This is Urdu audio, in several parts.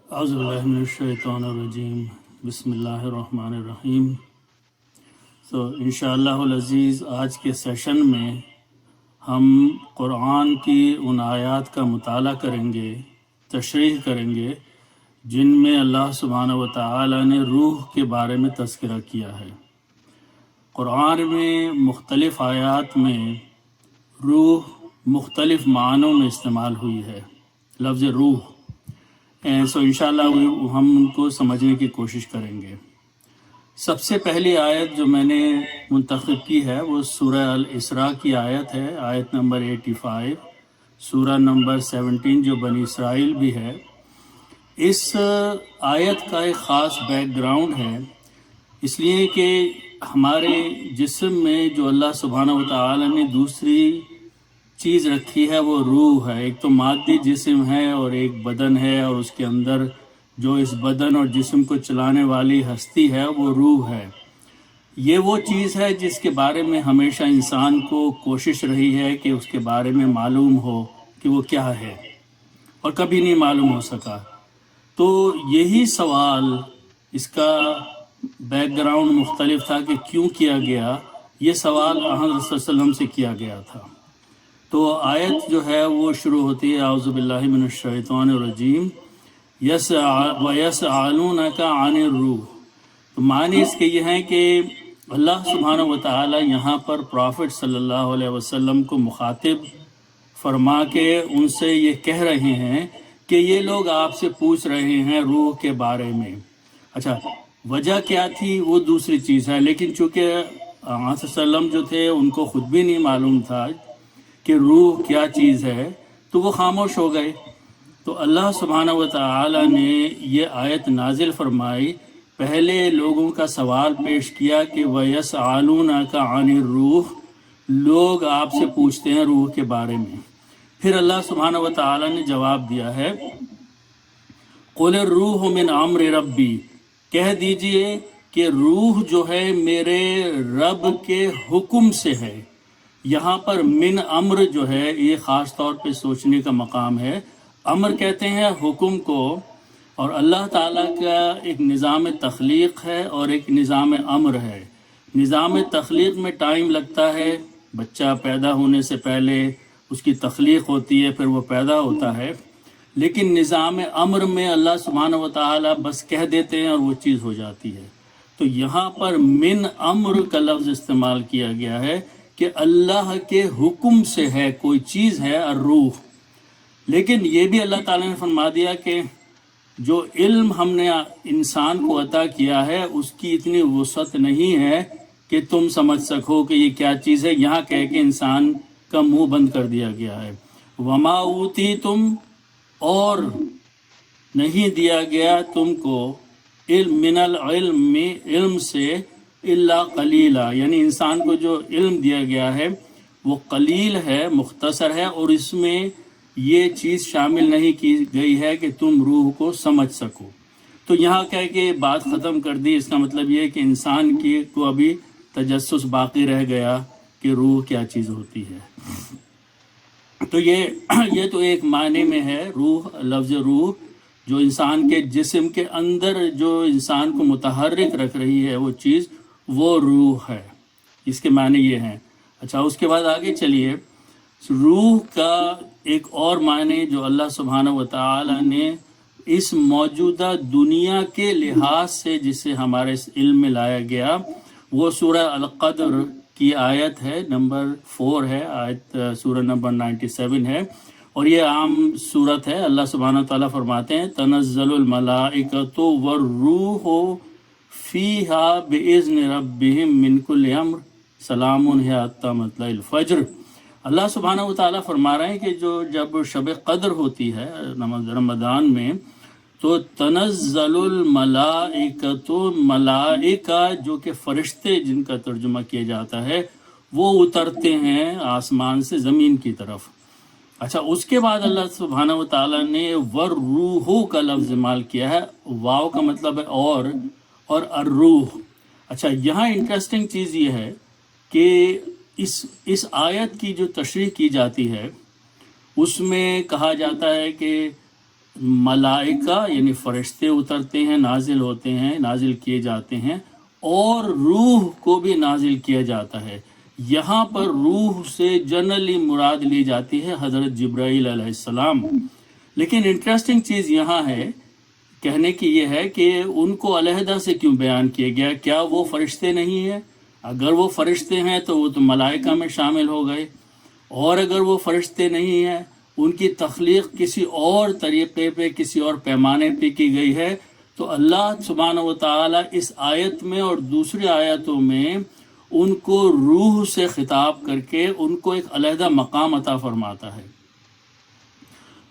اعوذ باللہ من الشیطان الرجیم بسم اللہ الرحمن الرحیم۔ انشاءاللہ العزیز آج کے سیشن میں ہم قرآن کی ان آیات کا مطالعہ کریں گے، تشریح کریں گے جن میں اللہ سبحانہ و تعالی نے روح کے بارے میں تذکرہ کیا ہے۔ قرآن میں مختلف آیات میں روح مختلف معنوں میں استعمال ہوئی ہے، لفظ روح۔ انشاءاللہ ہم ان کو سمجھنے کی کوشش کریں گے۔ سب سے پہلی آیت جو میں نے منتخب کی ہے وہ سورہ الاسراء کی آیت ہے، آیت نمبر 85، سورہ نمبر 17 جو بنی اسرائیل بھی ہے۔ اس آیت کا ایک خاص بیک گراؤنڈ ہے، اس لیے کہ ہمارے جسم میں جو اللہ سبحانہ و تعالی نے دوسری چیز رکھی ہے وہ روح ہے۔ ایک تو مادی جسم ہے اور ایک بدن ہے، اور اس کے اندر جو اس بدن اور جسم کو چلانے والی ہستی ہے وہ روح ہے۔ یہ وہ چیز ہے جس کے بارے میں ہمیشہ انسان کو کوشش رہی ہے کہ اس کے بارے میں معلوم ہو کہ وہ کیا ہے، اور کبھی نہیں معلوم ہو سکا۔ تو یہی سوال، اس کا بیک گراؤنڈ مختلف تھا کہ کیوں کیا گیا، یہ سوال حضرت صلی اللہ علیہ وسلم سے کیا گیا تھا۔ تو آیت جو ہے وہ شروع ہوتی ہے اعوذ باللہ من الشیطان الرجیم وَيَسْأَلُونَكَ عَنِ الرُّوحِ۔ تو معنی اس کے یہ ہیں کہ اللہ سبحانہ و تعالی یہاں پر پرافٹ صلی اللہ علیہ وسلم کو مخاطب فرما کے ان سے یہ کہہ رہے ہیں کہ یہ لوگ آپ سے پوچھ رہے ہیں روح کے بارے میں۔ اچھا، وجہ کیا تھی وہ دوسری چیز ہے، لیکن چونکہ آپ صلی اللہ علیہ وسلم جو تھے ان کو خود بھی نہیں معلوم تھا کہ روح کیا چیز ہے، تو وہ خاموش ہو گئے۔ تو اللہ سبحانہ و تعالی نے یہ آیت نازل فرمائی، پہلے لوگوں کا سوال پیش کیا کہ وَيَسْأَلُونَكَ عَنِ الرُّوحِ، لوگ آپ سے پوچھتے ہیں روح کے بارے میں۔ پھر اللہ سبحانہ و تعالی نے جواب دیا ہے قُلِ الرُّوحُ مِنْ أَمْرِ رَبِّي، کہہ دیجئے کہ روح جو ہے میرے رب کے حکم سے ہے۔ یہاں پر من امر جو ہے یہ خاص طور پہ سوچنے کا مقام ہے۔ امر کہتے ہیں حکم کو، اور اللہ تعالیٰ کا ایک نظام تخلیق ہے اور ایک نظام امر ہے۔ نظام تخلیق میں ٹائم لگتا ہے، بچہ پیدا ہونے سے پہلے اس کی تخلیق ہوتی ہے، پھر وہ پیدا ہوتا ہے، لیکن نظام امر میں اللہ سبحانہ و تعالیٰ بس کہہ دیتے ہیں اور وہ چیز ہو جاتی ہے۔ تو یہاں پر من امر کا لفظ استعمال کیا گیا ہے کہ اللہ کے حکم سے ہے کوئی چیز ہے الروح۔ لیکن یہ بھی اللہ تعالیٰ نے فرما دیا کہ جو علم ہم نے انسان کو عطا کیا ہے اس کی اتنی وسعت نہیں ہے کہ تم سمجھ سکو کہ یہ کیا چیز ہے، یہاں کہہ کے انسان کا منہ بند کر دیا گیا ہے۔ وما اوتیتم، اور نہیں دیا گیا تم کو علم من العلم، علم سے الا قلیلا، یعنی انسان کو جو علم دیا گیا ہے وہ قلیل ہے، مختصر ہے، اور اس میں یہ چیز شامل نہیں کی گئی ہے کہ تم روح کو سمجھ سکو۔ تو یہاں کہہ کے بات ختم کر دی۔ اس کا مطلب یہ ہے کہ انسان کی کو ابھی تجسس باقی رہ گیا کہ روح کیا چیز ہوتی ہے۔ تو یہ تو ایک معنی میں ہے روح، لفظ روح جو انسان کے جسم کے اندر جو انسان کو متحرک رکھ رہی ہے وہ چیز، وہ روح ہے، اس کے معنی یہ ہیں۔ اچھا، اس کے بعد آگے چلیے، روح کا ایک اور معنی جو اللہ سبحانہ و تعالی نے اس موجودہ دنیا کے لحاظ سے جسے ہمارے علم میں لایا گیا، وہ سورہ القدر کی آیت ہے، نمبر 4 ہے، آیت سورہ نمبر 97 ہے، اور یہ عام صورت ہے۔ اللہ سبحانہ و تعالیٰ فرماتے ہیں تنزل الملائکۃ والروح فیہا بإذن ربہم من کل امر سلام ہی حتی مطلع الفجر۔ اللہ سبحانہ و تعالیٰ فرما رہے ہیں کہ جب شب قدر ہوتی ہے رمضان میں، تو تنزل الملائکۃ، ملائکہ جو کہ فرشتے جن کا ترجمہ کیا جاتا ہے، وہ اترتے ہیں آسمان سے زمین کی طرف۔ اچھا، اس کے بعد اللہ سبحانہ و تعالیٰ نے والروح کا لفظ استعمال کیا ہے، واو کا مطلب ہے اور الروح۔ اچھا، یہاں انٹرسٹنگ چیز یہ ہے کہ اس آیت کی جو تشریح کی جاتی ہے اس میں کہا جاتا ہے کہ ملائکہ یعنی فرشتے اترتے ہیں، نازل ہوتے ہیں، نازل کیے جاتے ہیں، اور روح کو بھی نازل کیا جاتا ہے۔ یہاں پر روح سے جنرلی مراد لی جاتی ہے حضرت جبرائیل علیہ السلام۔ لیکن انٹرسٹنگ چیز یہاں ہے، کہنے کی یہ ہے کہ ان کو علیحدہ سے کیوں بیان کیا گیا؟ کیا وہ فرشتے نہیں ہیں؟ اگر وہ فرشتے ہیں تو وہ تو ملائکہ میں شامل ہو گئے، اور اگر وہ فرشتے نہیں ہیں، ان کی تخلیق کسی اور طریقے پہ، کسی اور پیمانے پہ کی گئی ہے، تو اللہ سبحانہ و تعالیٰ اس آیت میں اور دوسری آیتوں میں ان کو روح سے خطاب کر کے ان کو ایک علیحدہ مقام عطا فرماتا ہے۔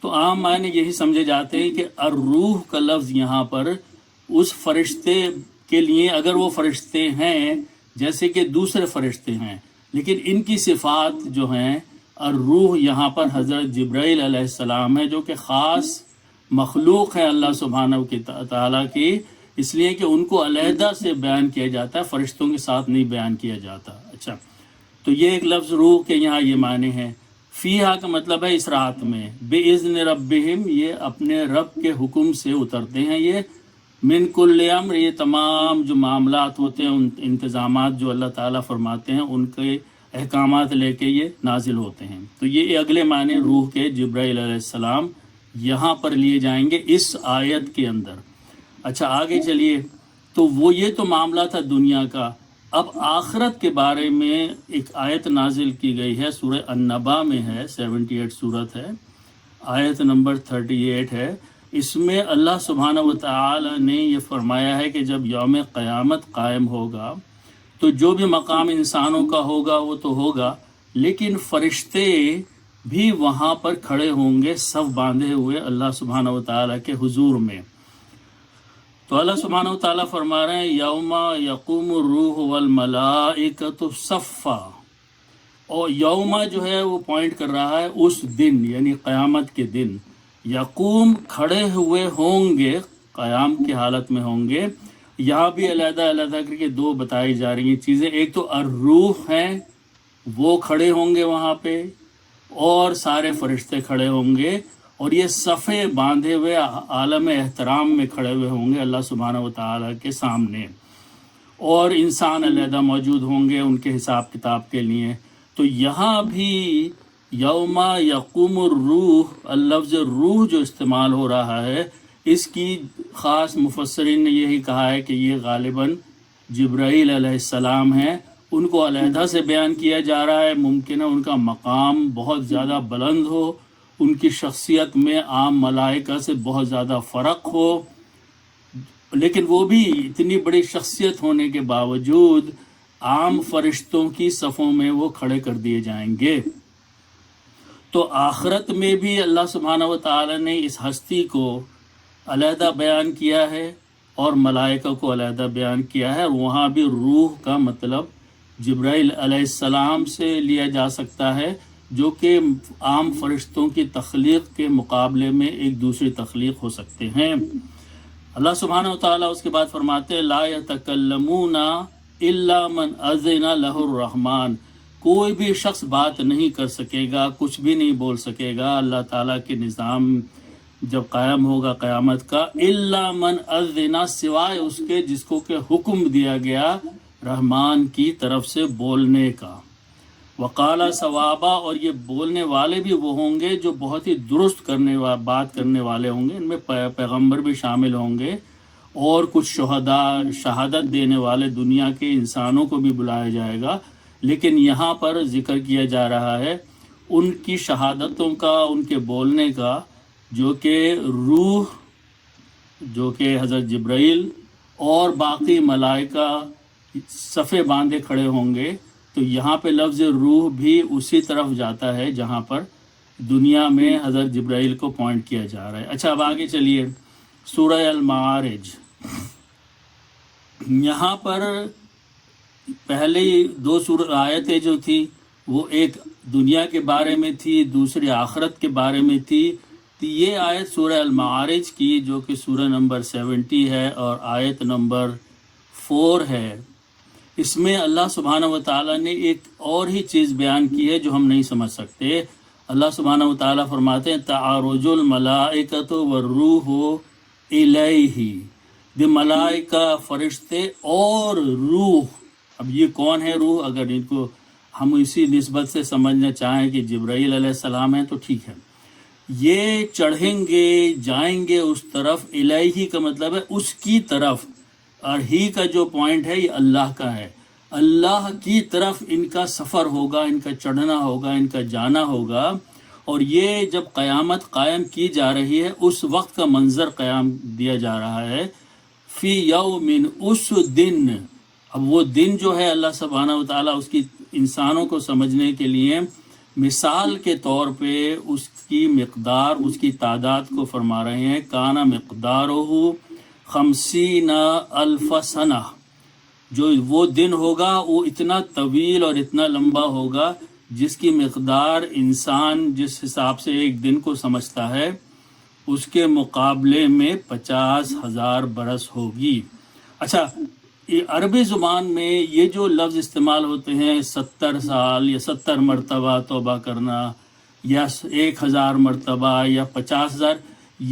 تو عام معنی یہی سمجھے جاتے ہیں کہ الروح کا لفظ یہاں پر اس فرشتے کے لیے، اگر وہ فرشتے ہیں جیسے کہ دوسرے فرشتے ہیں، لیکن ان کی صفات جو ہیں، الروح یہاں پر حضرت جبرائیل علیہ السلام ہے، جو کہ خاص مخلوق ہے اللہ سبحانہ تعالیٰ کی، اس لیے کہ ان کو علیحدہ سے بیان کیا جاتا ہے، فرشتوں کے ساتھ نہیں بیان کیا جاتا۔ اچھا، تو یہ ایک لفظ روح کے یہاں یہ معنی ہے۔ فیہا کا مطلب ہے اس رات میں، بِإِذْنِ رَبِّهِمْ، یہ اپنے رب کے حکم سے اترتے ہیں، یہ من کل امر، یہ تمام جو معاملات ہوتے ہیں، ان انتظامات جو اللہ تعالیٰ فرماتے ہیں، ان کے احکامات لے کے یہ نازل ہوتے ہیں۔ تو یہ اگلے معنی روح کے جبرائیل علیہ السلام یہاں پر لیے جائیں گے اس آیت کے اندر۔ اچھا آگے چلیے، تو وہ یہ تو معاملہ تھا دنیا کا۔ اب آخرت کے بارے میں ایک آیت نازل کی گئی ہے، سورہ النبا میں ہے، 78 سورت ہے، آیت نمبر 38 ہے۔ اس میں اللہ سبحانہ و تعالی نے یہ فرمایا ہے کہ جب یوم قیامت قائم ہوگا تو جو بھی مقام انسانوں کا ہوگا وہ تو ہوگا، لیکن فرشتے بھی وہاں پر کھڑے ہوں گے صف باندھے ہوئے اللہ سبحانہ و تعالیٰ کے حضور میں۔ تو اللہ سبحانہ و تعالیٰ فرما رہے ہیں یوم یقوم الروح والملائکۃ صفا، اور یوم جو ہے وہ پوائنٹ کر رہا ہے اس دن، یعنی قیامت کے دن۔ یقوم کھڑے ہوئے ہوں گے، قیام کی حالت میں ہوں گے۔ یہاں بھی علیحدہ علیحدہ کر کے دو بتائی جا رہی ہیں چیزیں، ایک تو الروح ہیں وہ کھڑے ہوں گے وہاں پہ، اور سارے فرشتے کھڑے ہوں گے، اور یہ صفے باندھے ہوئے عالم احترام میں کھڑے ہوئے ہوں گے اللہ سبحانہ و تعالیٰ کے سامنے، اور انسان علیحدہ موجود ہوں گے ان کے حساب کتاب کے لیے۔ تو یہاں بھی یوم یقوم الروح، اللفظ روح جو استعمال ہو رہا ہے، اس کی خاص مفسرین نے یہی کہا ہے کہ یہ غالباً جبرائیل علیہ السلام ہیں، ان کو علیحدہ سے بیان کیا جا رہا ہے۔ ممکن ہے ان کا مقام بہت زیادہ بلند ہو، ان کی شخصیت میں عام ملائکہ سے بہت زیادہ فرق ہو، لیکن وہ بھی اتنی بڑی شخصیت ہونے کے باوجود عام فرشتوں کی صفوں میں وہ کھڑے کر دیے جائیں گے۔ تو آخرت میں بھی اللہ سبحانہ و تعالی نے اس ہستی کو علیحدہ بیان کیا ہے اور ملائکہ کو علیحدہ بیان کیا ہے، اور وہاں بھی روح کا مطلب جبرائیل علیہ السلام سے لیا جا سکتا ہے، جو کہ عام فرشتوں کی تخلیق کے مقابلے میں ایک دوسری تخلیق ہو سکتے ہیں۔ اللہ سبحانہ و تعالیٰ اس کے بعد فرماتے ہیں لا یتکلمون الا من اذن لہ الرحمن، کوئی بھی شخص بات نہیں کر سکے گا، کچھ بھی نہیں بول سکے گا اللہ تعالیٰ کے نظام جب قائم ہوگا قیامت کا، الا من اذن، سوائے اس کے جس کو کہ حکم دیا گیا رحمان کی طرف سے بولنے کا۔ وقال ثوابا، اور یہ بولنے والے بھی وہ ہوں گے جو بہت ہی درست بات کرنے والے ہوں گے، ان میں پیغمبر بھی شامل ہوں گے، اور کچھ شہداء، شہادت دینے والے دنیا کے انسانوں کو بھی بلایا جائے گا۔ لیکن یہاں پر ذکر کیا جا رہا ہے ان کی شہادتوں کا، ان کے بولنے کا، جو کہ روح، جو کہ حضرت جبرائیل اور باقی ملائکہ صفے باندھے کھڑے ہوں گے۔ تو یہاں پہ لفظ روح بھی اسی طرف جاتا ہے جہاں پر دنیا میں حضرت جبرائیل کو پوائنٹ کیا جا رہا ہے۔ اچھا اب آگے چلیے، سورہ المعارج، یہاں پر پہلی دو آیتیں جو تھی وہ ایک دنیا کے بارے میں تھی، دوسری آخرت کے بارے میں تھی۔ تو یہ آیت سورہ المعارج کی، جو کہ سورہ نمبر 70 ہے اور آیت نمبر 4 ہے، اس میں اللہ سبحانہ و تعالیٰ نے ایک اور ہی چیز بیان کی ہے جو ہم نہیں سمجھ سکتے۔ اللہ سبحانہ و تعالیٰ فرماتے ہیں تعارج الملائکۃ والروح الیہ، دی ملائکہ فرشتے اور روح. اب یہ کون ہے روح؟ اگر ان کو ہم اسی نسبت سے سمجھنا چاہیں کہ جبرائیل علیہ السلام ہیں تو ٹھیک ہے. یہ چڑھیں گے، جائیں گے اس طرف، الہی کا مطلب ہے اس کی طرف، اور ہی کا جو پوائنٹ ہے یہ اللہ کا ہے. اللہ کی طرف ان کا سفر ہوگا، ان کا چڑھنا ہوگا، ان کا جانا ہوگا. اور یہ جب قیامت قائم کی جا رہی ہے اس وقت کا منظر قیام دیا جا رہا ہے. فی یوم، اس دن. اب وہ دن جو ہے اللہ سبحانہ و تعالیٰ اس کی انسانوں کو سمجھنے کے لیے مثال کے طور پہ اس کی مقدار، اس کی تعداد کو فرما رہے ہیں. کانا مقدارہ 50,000 سنہ. جو وہ دن ہوگا وہ اتنا طویل اور اتنا لمبا ہوگا جس کی مقدار انسان جس حساب سے ایک دن کو سمجھتا ہے اس کے مقابلے میں 50,000 برس ہوگی. اچھا، یہ عربی زبان میں یہ جو لفظ استعمال ہوتے ہیں 70 سال یا 70 مرتبہ توبہ کرنا یا 1000 مرتبہ یا 50,000،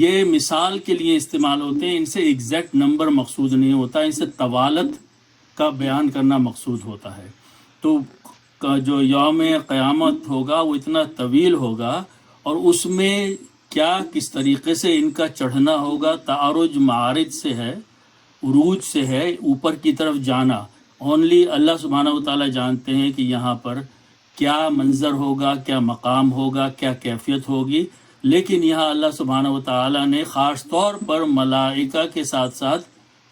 یہ مثال کے لیے استعمال ہوتے ہیں. ان سے ایگزیکٹ نمبر مقصود نہیں ہوتا، ان سے طوالت کا بیان کرنا مقصود ہوتا ہے. تو جو یوم قیامت ہوگا وہ اتنا طویل ہوگا، اور اس میں کیا کس طریقے سے ان کا چڑھنا ہوگا. تعارج معارج سے ہے، عروج سے ہے، اوپر کی طرف جانا. اونلی اللہ سبحانہ و تعالیٰ جانتے ہیں کہ یہاں پر کیا منظر ہوگا، کیا مقام ہوگا، کیا کیفیت ہوگی. لیکن یہاں اللہ سبحانہ و تعالیٰ نے خاص طور پر ملائکہ کے ساتھ ساتھ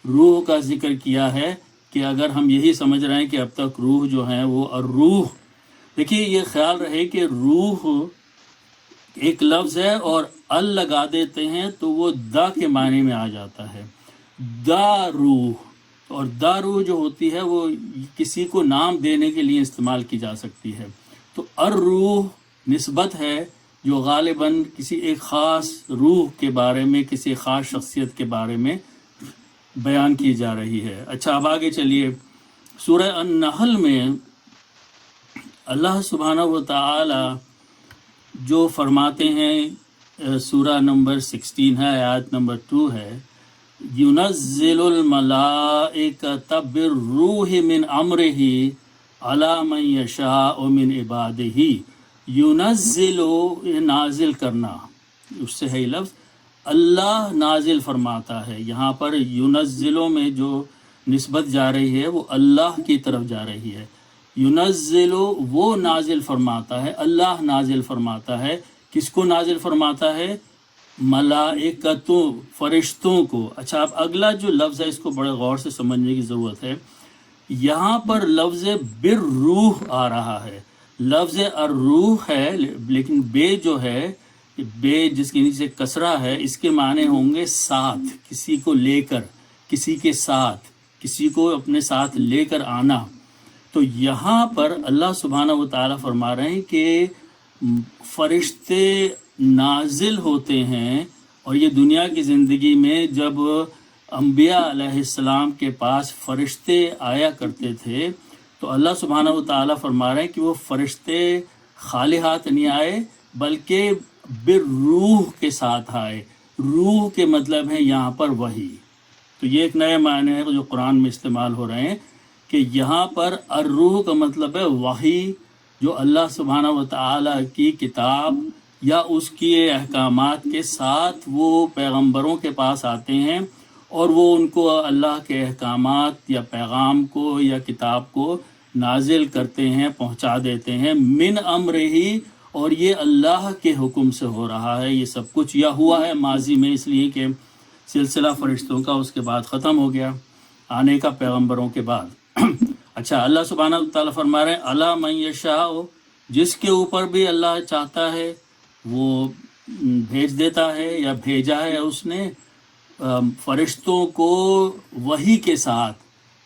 روح کا ذکر کیا ہے، کہ اگر ہم یہی سمجھ رہے ہیں کہ اب تک روح جو ہیں وہ الروح. دیکھیے یہ خیال رہے کہ روح ایک لفظ ہے اور ال لگا دیتے ہیں تو وہ دا کے معنی میں آ جاتا ہے. دا روح، اور دا روح جو ہوتی ہے وہ کسی کو نام دینے کے لیے استعمال کی جا سکتی ہے. تو الروح نسبت ہے جو غالباً کسی ایک خاص روح کے بارے میں، کسی خاص شخصیت کے بارے میں بیان کی جا رہی ہے. اچھا، اب آگے چلیے. سورہ النحل میں اللہ سبحانہ و تعالی جو فرماتے ہیں، سورہ نمبر 16 ہے، آیت نمبر 2 ہے، يُنَزِّلُ الْمَلَائِكَةَ بِالرُّوحِ مِنْ أَمْرِهِ عَلَى مَنْ يَشَاءُ مِنْ عِبَادِهِ. يُنَزِّلُ، نازل کرنا، اس سے ہے لفظ. اللہ نازل فرماتا ہے. یہاں پر يُنَزِّلُ میں جو نسبت جا رہی ہے وہ اللہ کی طرف جا رہی ہے. يُنَزِّلُ وہ نازل فرماتا ہے، اللہ نازل فرماتا ہے. کس کو نازل فرماتا ہے؟ ملائکتوں، فرشتوں کو. اچھا، اب اگلا جو لفظ ہے اس کو بڑے غور سے سمجھنے کی ضرورت ہے. یہاں پر لفظ بالروح آ رہا ہے. لفظ الروح ہے، لیکن بے جو ہے، بے جس کے نیچے کسرہ ہے، اس کے معنی ہوں گے ساتھ، کسی کو لے کر، کسی کے ساتھ، کسی کو اپنے ساتھ لے کر آنا. تو یہاں پر اللہ سبحانہ و تعالیٰ فرما رہے ہیں کہ فرشتے نازل ہوتے ہیں. اور یہ دنیا کی زندگی میں جب انبیاء علیہ السلام کے پاس فرشتے آیا کرتے تھے تو اللہ سبحانہ و تعالیٰ فرما رہے ہیں کہ وہ فرشتے خالی ہاتھ نہیں آئے بلکہ بالروح کے ساتھ آئے. روح کے مطلب ہے یہاں پر وحی. تو یہ ایک نئے معنی ہے جو قرآن میں استعمال ہو رہے ہیں کہ یہاں پر الروح کا مطلب ہے وحی، جو اللہ سبحانہ و تعالیٰ کی کتاب یا اس کی احکامات کے ساتھ وہ پیغمبروں کے پاس آتے ہیں اور وہ ان کو اللہ کے احکامات یا پیغام کو یا کتاب کو نازل کرتے ہیں، پہنچا دیتے ہیں. من امرہی، اور یہ اللہ کے حکم سے ہو رہا ہے یہ سب کچھ، یا ہوا ہے ماضی میں، اس لیے کہ سلسلہ فرشتوں کا اس کے بعد ختم ہو گیا آنے کا پیغمبروں کے بعد. اچھا، اللہ سبحانہ و تعالیٰ فرما رہے ہیں علی من یشاء، جس کے اوپر بھی اللہ چاہتا ہے وہ بھیج دیتا ہے یا بھیجا ہے اس نے فرشتوں کو وحی کے ساتھ،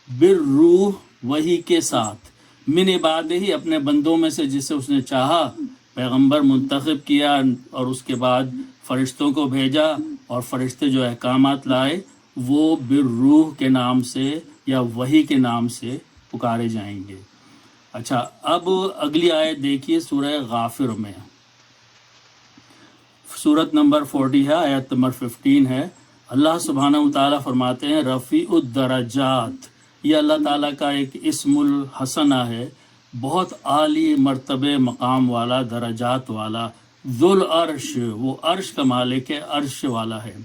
بالروح وحی کے ساتھ، من عبادہ، اپنے بندوں میں سے جسے اس نے چاہا پیغمبر منتخب کیا اور اس کے بعد فرشتوں کو بھیجا، اور فرشتے جو احکامات لائے وہ بالروح کے نام سے یا وحی کے نام سے پکارے جائیں گے. اچھا، اب اگلی آیت دیکھیے سورہ غافر میں. صورت نمبر 40 ہے، آیت نمبر 15 ہے۔ اللہ سبحانہ وتعالیٰ فرماتے ہیں رفیع الدرجات، یہ اللہ تعالیٰ کا ایک اسم الحسنہ ہے، بہت عالی مرتبے مقام والا، درجات والا، ذو العرش، وہ عرش کا مالک ہے، عرش والا ہے۔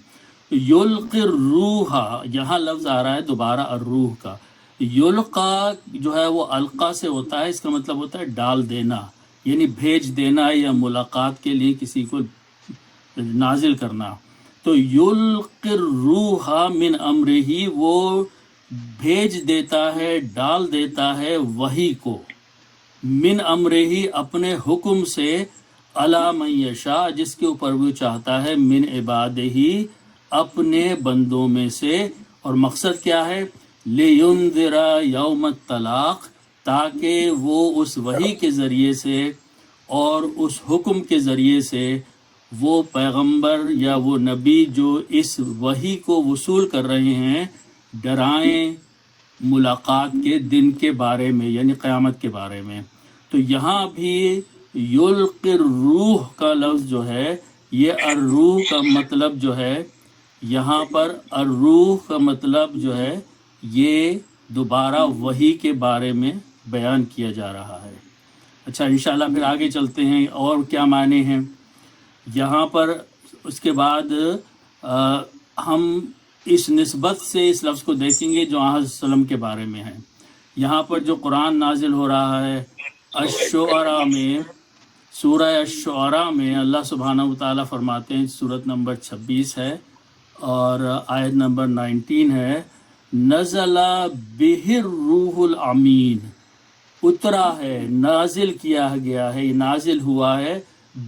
یلقی الروح، یہاں لفظ آ رہا ہے دوبارہ الروح کا۔ یلقا جو ہے وہ القا سے ہوتا ہے، اس کا مطلب ہوتا ہے ڈال دینا، یعنی بھیج دینا یا ملاقات کے لیے کسی کو نازل کرنا۔ تو یلقی الروح من امرہ، وہ بھیج دیتا ہے، ڈال دیتا ہے وحی کو، من امرہ، اپنے حکم سے، علی من یشاء، جس کے اوپر وہ چاہتا ہے، من عبادہ، اپنے بندوں میں سے۔ اور مقصد کیا ہے؟ لینذر یوم الطلاق، تاکہ وہ اس وحی کے ذریعے سے اور اس حکم کے ذریعے سے وہ پیغمبر یا وہ نبی جو اس وحی کو وصول کر رہے ہیں ڈرائیں ملاقات کے دن کے بارے میں، یعنی قیامت کے بارے میں۔ تو یہاں بھی یلقی الروح کا لفظ جو ہے، یہ الروح کا مطلب جو ہے، یہاں پر الروح کا مطلب جو ہے یہ دوبارہ وحی کے بارے میں بیان کیا جا رہا ہے۔ اچھا، انشاءاللہ پھر آگے چلتے ہیں اور کیا معنی ہیں یہاں پر۔ اس کے بعد ہم اس نسبت سے اس لفظ کو دیکھیں گے جو آن وسلم کے بارے میں ہے۔ یہاں پر جو قرآن نازل ہو رہا ہے الشعراء میں، سورہ الشعراء میں اللہ سبحانہ وتعالیٰ فرماتے ہیں، سورت نمبر 26 ہے اور آیت نمبر 19 ہے، نزل بہ الروح الامین، اترا ہے، نازل کیا گیا ہے، نازل ہوا ہے،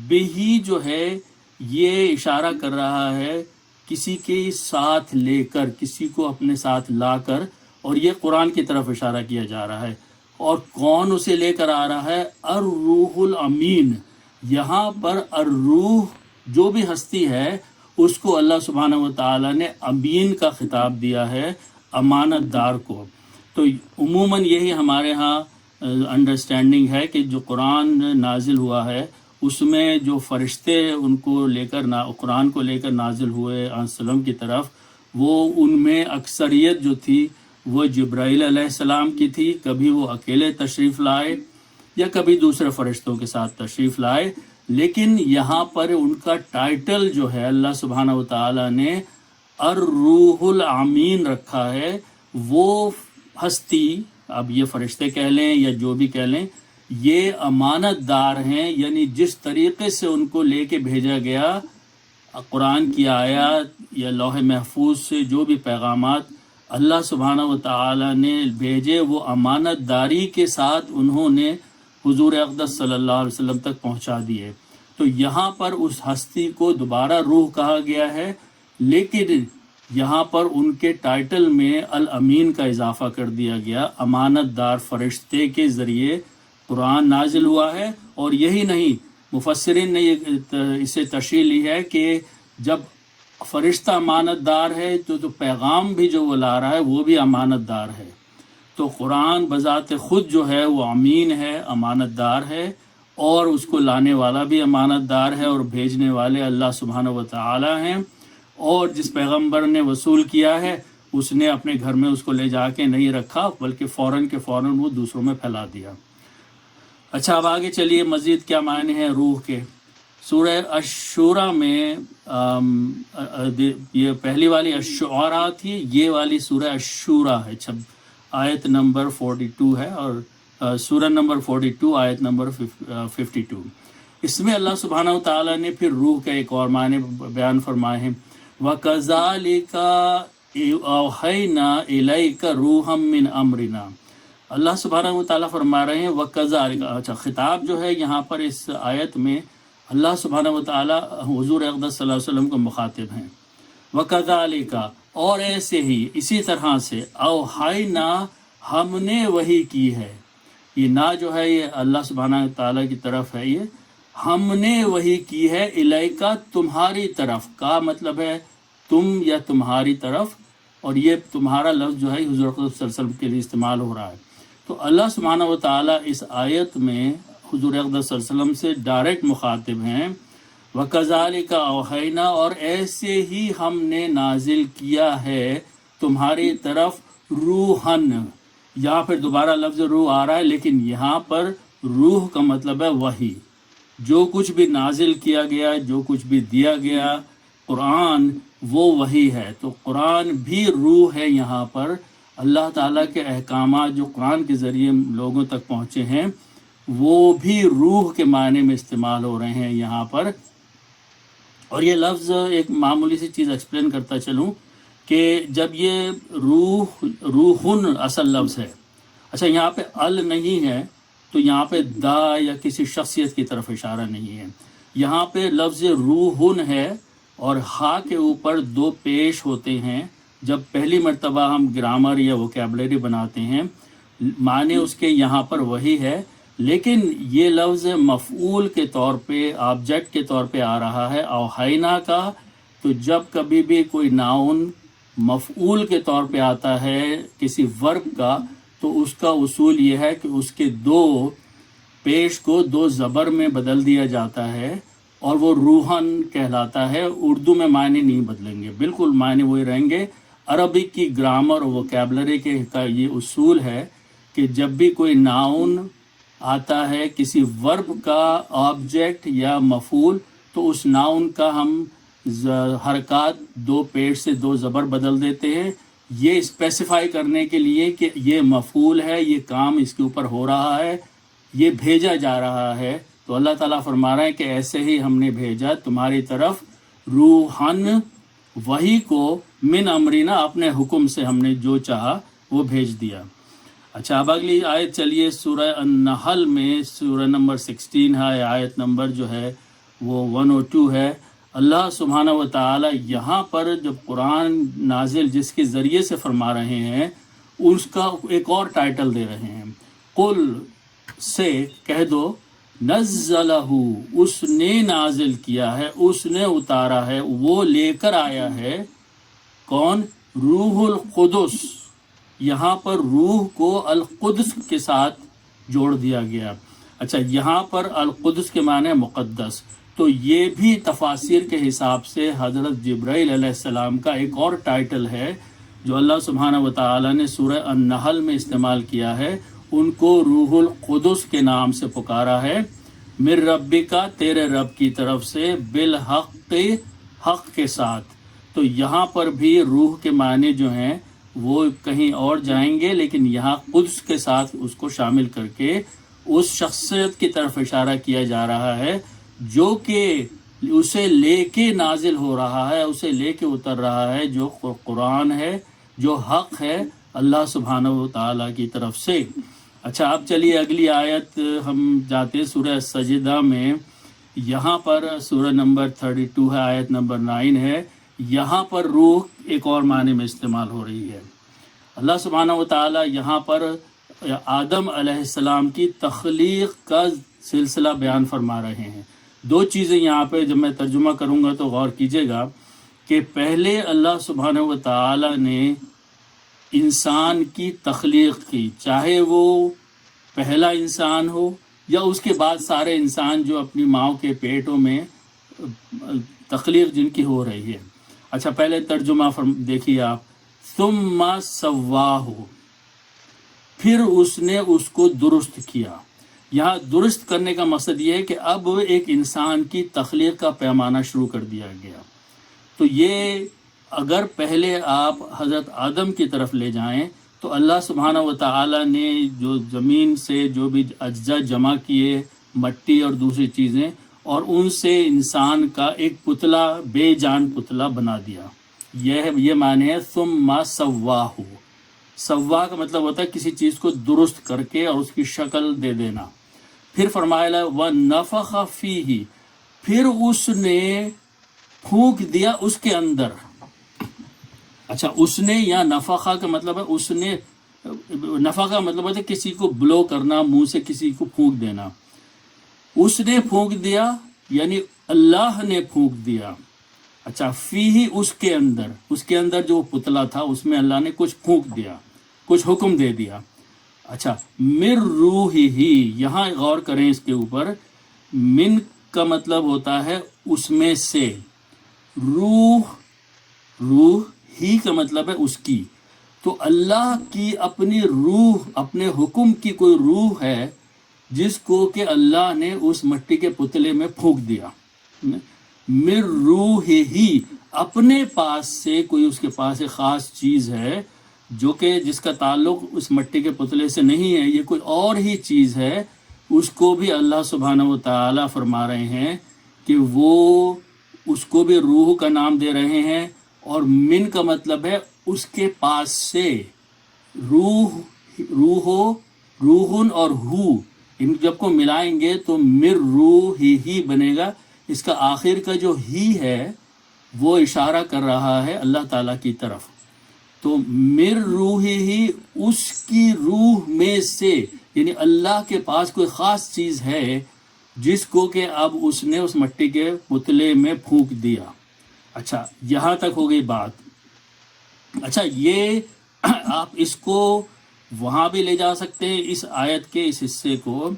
بہی جو ہے یہ اشارہ کر رہا ہے کسی کے ساتھ لے کر، کسی کو اپنے ساتھ لا کر، اور یہ قرآن کی طرف اشارہ کیا جا رہا ہے۔ اور کون اسے لے کر آ رہا ہے؟ الروح الامین۔ یہاں پر الروح جو بھی ہستی ہے اس کو اللہ سبحانہ وتعالیٰ نے امین کا خطاب دیا ہے، امانت دار کو۔ تو عموماً یہی ہمارے ہاں انڈرسٹینڈنگ ہے کہ جو قرآن نازل ہوا ہے اس میں جو فرشتے ان کو لے کر قرآن کو لے کر نازل ہوئے وسلم کی طرف، وہ ان میں اکثریت جو تھی وہ جبرائیل علیہ السلام کی تھی، کبھی وہ اکیلے تشریف لائے یا کبھی دوسرے فرشتوں کے ساتھ تشریف لائے، لیکن یہاں پر ان کا ٹائٹل جو ہے اللہ سبحانہ وتعالیٰ نے الروح الامین رکھا ہے۔ وہ ہستی، اب یہ فرشتے کہہ لیں یا جو بھی کہہ لیں، یہ امانت دار ہیں، یعنی جس طریقے سے ان کو لے کے بھیجا گیا، قرآن کی آیات یا لوح محفوظ سے جو بھی پیغامات اللہ سبحانہ وتعالیٰ نے بھیجے، وہ امانت داری کے ساتھ انہوں نے حضور اقدس صلی اللہ علیہ وسلم تک پہنچا دیے۔ تو یہاں پر اس ہستی کو دوبارہ روح کہا گیا ہے، لیکن یہاں پر ان کے ٹائٹل میں الامین کا اضافہ کر دیا گیا، امانت دار فرشتے کے ذریعے قرآن نازل ہوا ہے۔ اور یہی نہیں، مفسرین نے اسے تشریح لی ہے کہ جب فرشتہ امانت دار ہے تو پیغام بھی جو وہ لا رہا ہے وہ بھی امانت دار ہے۔ تو قرآن بذات خود جو ہے وہ امین ہے، امانت دار ہے، اور اس کو لانے والا بھی امانت دار ہے، اور بھیجنے والے اللہ سبحانہ وتعالی ہیں۔ اور جس پیغمبر نے وصول کیا ہے اس نے اپنے گھر میں اس کو لے جا کے نہیں رکھا، بلکہ فوراً کے فوراً وہ دوسروں میں پھیلا دیا۔ اچھا، اب آگے چلیے مزید کیا معنی ہے روح کے۔ سورہ الشورى میں یہ پہلی والی الشعراء تھی، یہ والی سورہ الشورى ہے، آیت نمبر 42 ہے، اور سورہ نمبر 42 آیت نمبر 52۔ اس میں اللہ سبحانہ وتعالیٰ نے پھر روح کا ایک اور معنی بیان فرمائے ہیں، وَكَذَلِكَ أَوْحَيْنَا إِلَيْكَ رُوحًا مِّنْ أَمْرِنَا۔ اللہ سبحانہ وتعالیٰ فرما رہے ہیں وَكَذَلِكَ، اچھا خطاب جو ہے یہاں پر اس آیت میں اللہ سبحانہ وتعالیٰ حضور اقدس صلی اللہ علیہ وسلم کو مخاطب ہیں۔ وَكَذَلِكَ، اور ایسے ہی، اسی طرح سے، اوحینا، ہم نے وحی کی ہے۔ یہ نا جو ہے یہ اللہ سبحانہ وتعالیٰ کی طرف ہے، یہ ہم نے وحی کی ہے، الیکا، تمہاری طرف، کا مطلب ہے تم یا تمہاری طرف، اور یہ تمہارا لفظ جو ہے حضور اقدس صلی اللہ علیہ وسلم کے لیے استعمال ہو رہا ہے۔ تو اللہ سبحانہ وتعالیٰ اس آیت میں حضور اقدس صلی اللہ علیہ وسلم سے ڈائریکٹ مخاطب ہیں، وَكَذَلِكَ أَوْحَيْنَا، اور ایسے ہی ہم نے نازل کیا ہے تمہاری طرف روحن. یہاں پھر دوبارہ لفظ روح آ رہا ہے، لیکن یہاں پر روح کا مطلب ہے وحی. جو کچھ بھی نازل کیا گیا، جو کچھ بھی دیا گیا قرآن، وہ وحی ہے. تو قرآن بھی روح ہے. یہاں پر اللہ تعالیٰ کے احکامات جو قرآن کے ذریعے لوگوں تک پہنچے ہیں وہ بھی روح کے معنی میں استعمال ہو رہے ہیں یہاں پر. اور یہ لفظ ایک معمولی سی چیز ایکسپلین کرتا چلوں کہ جب یہ روحن اصل لفظ ہے، اچھا یہاں پہ ال نہیں ہے تو یہاں پہ دا یا کسی شخصیت کی طرف اشارہ نہیں ہے. یہاں پہ لفظ روحن ہے اور ہا کے اوپر دو پیش ہوتے ہیں. جب پہلی مرتبہ ہم گرامر یا ووکیبلری بناتے ہیں معنی اس کے یہاں پر وہی ہے، لیکن یہ لفظ مفعول کے طور پہ، آبجیکٹ کے طور پہ آ رہا ہے اوحینا کا. تو جب کبھی بھی کوئی ناؤن مفعول کے طور پہ آتا ہے کسی ورب کا، تو اس کا اصول یہ ہے کہ اس کے دو پیش کو دو زبر میں بدل دیا جاتا ہے اور وہ روحن کہلاتا ہے. اردو میں معنی نہیں بدلیں گے، بالکل معنی وہی رہیں گے. عربک کی گرامر اور ووکیبلری کے کا یہ اصول ہے کہ جب بھی کوئی ناؤن آتا ہے کسی ورب کا آبجیکٹ یا مفعول، تو اس ناؤن کا ہم حرکات دو پیش سے دو زبر بدل دیتے ہیں، یہ اسپیسیفائی کرنے کے لیے کہ یہ مفعول ہے، یہ کام اس کے اوپر ہو رہا ہے، یہ بھیجا جا رہا ہے. تو اللہ تعالیٰ فرما رہا ہے کہ ایسے ہی ہم نے بھیجا تمہاری طرف روحن، وحی کو، من امرینا، اپنے حکم سے ہم نے جو چاہا وہ بھیج دیا. اچھا اب اگلی آیت چلیے سورہ النحل میں، سورہ نمبر 16 ہے، آیت نمبر جو ہے وہ 102 ہے. اللہ سبحانہ و تعالی یہاں پر جب قرآن نازل جس کے ذریعے سے فرما رہے ہیں اس کا ایک اور ٹائٹل دے رہے ہیں. قل سے کہہ دو، نزلہ، اس نے نازل کیا ہے، اس نے اتارا ہے، وہ لے کر آیا ہے. کون؟ روح القدس. یہاں پر روح کو القدس کے ساتھ جوڑ دیا گیا. اچھا یہاں پر القدس کے معنی مقدس. تو یہ بھی تفاسیر کے حساب سے حضرت جبرائیل علیہ السلام کا ایک اور ٹائٹل ہے جو اللہ سبحانہ و تعالی نے سورہ النحل میں استعمال کیا ہے. ان کو روح القدس کے نام سے پکارا ہے. من ربکا، تیرے رب کی طرف سے، بالحق، حق کے ساتھ. تو یہاں پر بھی روح کے معنی جو ہیں وہ کہیں اور جائیں گے، لیکن یہاں قدس کے ساتھ اس کو شامل کر کے اس شخصیت کی طرف اشارہ کیا جا رہا ہے جو کہ اسے لے کے نازل ہو رہا ہے، اسے لے کے اتر رہا ہے، جو قرآن ہے، جو حق ہے اللہ سبحانہ و تعالیٰ کی طرف سے. اچھا اب چلیے اگلی آیت ہم جاتے ہیں سورہ سجدہ میں. یہاں پر سورہ نمبر 32 ہے، آیت نمبر 9 ہے. یہاں پر روح ایک اور معنی میں استعمال ہو رہی ہے. اللہ سبحانہ و تعالیٰ یہاں پر آدم علیہ السلام کی تخلیق کا سلسلہ بیان فرما رہے ہیں. دو چیزیں یہاں پہ جب میں ترجمہ کروں گا تو غور کیجیے گا کہ پہلے اللہ سبحانہ و تعالیٰ نے انسان کی تخلیق کی، چاہے وہ پہلا انسان ہو یا اس کے بعد سارے انسان جو اپنی ماں کے پیٹوں میں تخلیق جن کی ہو رہی ہے. اچھا پہلے ترجمہ دیکھیے آپ. ثم سواہ، پھر اس نے اس کو درست کیا. یہاں درست کرنے کا مقصد یہ ہے کہ اب ایک انسان کی تخلیق کا پیمانہ شروع کر دیا گیا. تو یہ اگر پہلے آپ حضرت آدم کی طرف لے جائیں تو اللہ سبحانہ و تعالی نے جو زمین سے جو بھی اجزاء جمع کیے، مٹی اور دوسری چیزیں، اور ان سے انسان کا ایک پتلا، بے جان پتلا بنا دیا. یہ معنی ہے ثم سواہ. سوا کا مطلب ہوتا ہے کسی چیز کو درست کر کے اور اس کی شکل دے دینا. پھر فرمایا وَنَفَخَ فِيهِ، پھر اس نے پھونک دیا اس کے اندر. اچھا اس نے یا نفخہ کا مطلب ہے اس نے، نفخہ کا مطلب ہوتا ہے کسی کو بلو کرنا، منہ سے کسی کو پھونک دینا. اس نے پھونک دیا یعنی اللہ نے پھونک دیا. اچھا فیہ، اس کے اندر جو پتلا تھا اس میں اللہ نے کچھ پھونک دیا، کچھ حکم دے دیا. اچھا من روح ہی، یہاں غور کریں اس کے اوپر، من کا مطلب ہوتا ہے اس میں سے، روح ہی کا مطلب ہے اس کی. تو اللہ کی اپنی روح، اپنے حکم کی کوئی روح ہے جس کو کہ اللہ نے اس مٹی کے پتلے میں پھونک دیا. من روح ہی، اپنے پاس سے کوئی اس کے پاس ایک خاص چیز ہے جو کہ جس کا تعلق اس مٹی کے پتلے سے نہیں ہے، یہ کوئی اور ہی چیز ہے. اس کو بھی اللہ سبحانہ و تعالی فرما رہے ہیں کہ وہ اس کو بھی روح کا نام دے رہے ہیں. اور من کا مطلب ہے اس کے پاس سے. روحن اور ہو، ان جب کو ملائیں گے تو مر روح ہی بنے گا. اس کا آخر کا جو ہی ہے وہ اشارہ کر رہا ہے اللہ تعالیٰ کی طرف. تو مر روح ہی، اس کی روح میں سے، یعنی اللہ کے پاس کوئی خاص چیز ہے جس کو کہ اب اس نے اس مٹی کے پتلے میں پھونک دیا. اچھا، یہاں تک ہو گئی بات. اچھا، یہ آپ اس کو وہاں بھی لے جا سکتے ہیں، اس آیت کے اس حصے کو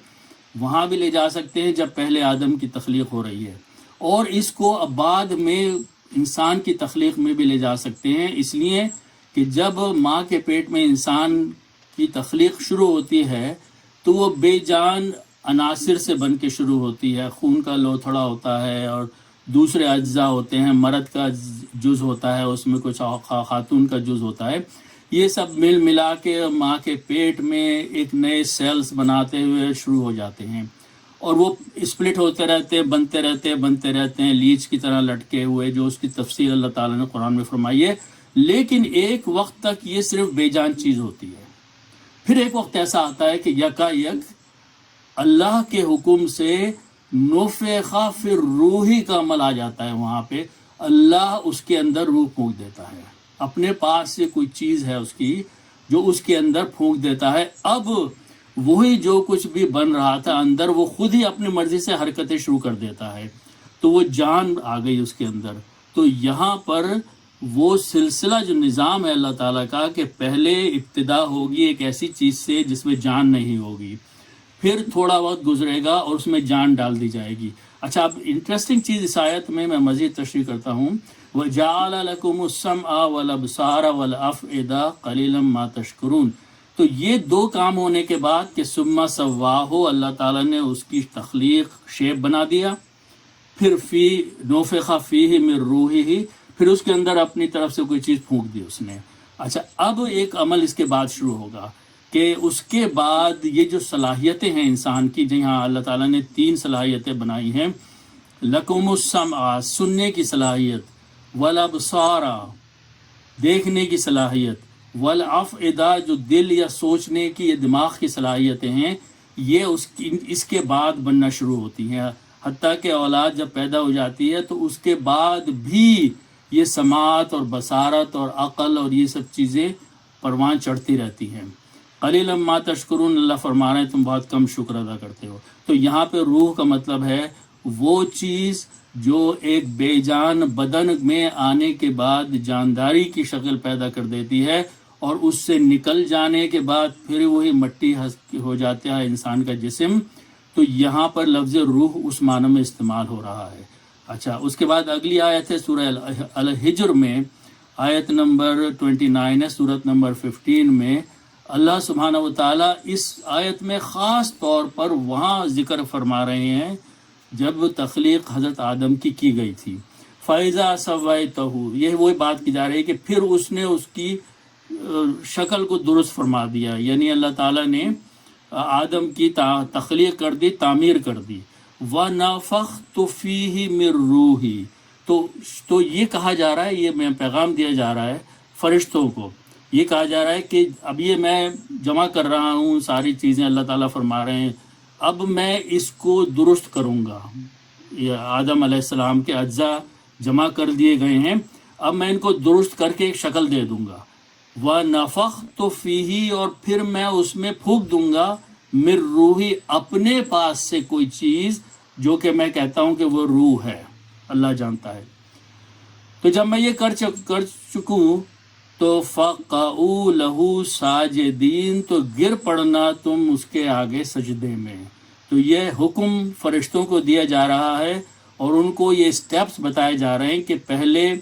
وہاں بھی لے جا سکتے ہیں جب پہلے آدم کی تخلیق ہو رہی ہے، اور اس کو اب بعد میں انسان کی تخلیق میں بھی لے جا سکتے ہیں. اس لیے کہ جب ماں کے پیٹ میں انسان کی تخلیق شروع ہوتی ہے تو وہ بے جان عناصر سے بن کے شروع ہوتی ہے. خون کا لوتھڑا ہوتا ہے اور دوسرے اجزاء ہوتے ہیں، مرد کا جز ہوتا ہے، اس میں کچھ خاتون کا جز ہوتا ہے. یہ سب مل ملا کے ماں کے پیٹ میں ایک نئے سیلز بناتے ہوئے شروع ہو جاتے ہیں، اور وہ اسپلٹ ہوتے رہتے ہیں، بنتے رہتے ہیں لیچ کی طرح لٹکے ہوئے، جو اس کی تفصیل اللہ تعالیٰ نے قرآن میں فرمائی ہے. لیکن ایک وقت تک یہ صرف بے جان چیز ہوتی ہے. پھر ایک وقت ایسا آتا ہے کہ یکا یک اللہ کے حکم سے نفخ فی الروح کا عمل آ جاتا ہے. وہاں پہ اللہ اس کے اندر روح پھونک دیتا ہے، اپنے پاس سے کوئی چیز ہے اس کی جو اس کے اندر پھونک دیتا ہے. اب وہی جو کچھ بھی بن رہا تھا اندر، وہ خود ہی اپنی مرضی سے حرکتیں شروع کر دیتا ہے. تو وہ جان آ گئی اس کے اندر. تو یہاں پر وہ سلسلہ جو نظام ہے اللہ تعالیٰ کا، کہ پہلے ابتدا ہوگی ایک ایسی چیز سے جس میں جان نہیں ہوگی، پھر تھوڑا وقت گزرے گا اور اس میں جان ڈال دی جائے گی. اچھا، اب انٹرسٹنگ چیز اس آیت میں مزید تشریح کرتا ہوں. وَجَعَلَ لَكُمُ السَّمْعَ وَالْأَبْصَارَ وَالْأَفْئِدَةَ قَلِيلًا مَا تَشْكُرُونَ. تو یہ دو کام ہونے کے بعد کہ ثُمَّ سَوَّاهُ، اللہ تعالیٰ نے اس کی تخلیق شیپ بنا دیا، پھر نفخ فیہ من روحہ، پھر اس کے اندر اپنی طرف سے کوئی چیز پھونک دی اس نے. اچھا، اب ایک عمل اس کے بعد شروع ہوگا کہ اس کے بعد یہ جو صلاحیتیں ہیں انسان کی، جہاں اللہ تعالیٰ نے 3 صلاحیتیں بنائی ہیں. لکم السمع، سننے کی صلاحیت، والابصار، دیکھنے کی صلاحیت، والافئدہ، جو دل یا سوچنے کی یا دماغ کی صلاحیتیں ہیں، یہ اس کے بعد بننا شروع ہوتی ہیں. حتیٰ کہ اولاد جب پیدا ہو جاتی ہے تو اس کے بعد بھی یہ سماعت اور بصارت اور عقل اور یہ سب چیزیں پروان چڑھتی رہتی ہیں. قلیلا ما تشکرون، اللہ فرما رہے ہیں تم بہت کم شکر ادا کرتے ہو. تو یہاں پہ روح کا مطلب ہے وہ چیز جو ایک بے جان بدن میں آنے کے بعد جانداری کی شکل پیدا کر دیتی ہے، اور اس سے نکل جانے کے بعد پھر وہی مٹی ہو جاتا ہے انسان کا جسم. تو یہاں پر لفظ روح اس معنی میں استعمال ہو رہا ہے. اچھا، اس کے بعد اگلی آیت ہے سورہ الحجر میں، آیت نمبر 29 ہے، سورت نمبر 15 میں. اللہ سبحانہ و تعالیٰ اس آیت میں خاص طور پر وہاں ذکر فرما رہے ہیں جب تخلیق حضرت آدم کی گئی تھی. فَإِذَا سَوَّيْتَهُ، یہ وہی بات کی جا رہی ہے کہ پھر اس نے اس کی شکل کو درست فرما دیا، یعنی اللہ تعالیٰ نے آدم کی تخلیق کر دی، تعمیر کر دی. وَنَفَخْتُ فِيهِ مِن رُّوحِي، تو یہ کہا جا رہا ہے، یہ میں پیغام دیا جا رہا ہے فرشتوں کو، یہ کہا جا رہا ہے کہ اب یہ میں جمع کر رہا ہوں ساری چیزیں، اللہ تعالیٰ فرما رہے ہیں اب میں اس کو درست کروں گا. یہ آدم علیہ السلام کے اجزاء جمع کر دیے گئے ہیں، اب میں ان کو درست کر کے ایک شکل دے دوں گا. وَنَفَخْتُ فِيهِ، اور پھر میں اس میں پھونک دوں گا، مِن روحی، اپنے پاس سے کوئی چیز جو کہ میں کہتا ہوں کہ وہ روح ہے، اللہ جانتا ہے. تو جب میں یہ کر چکوں تو فَقَعُوا لَهُ سَاجِدِينَ، تو گر پڑنا تم اس کے آگے سجدے میں. تو یہ حکم فرشتوں کو دیا جا رہا ہے اور ان کو یہ سٹیپس بتائے جا رہے ہیں کہ پہلے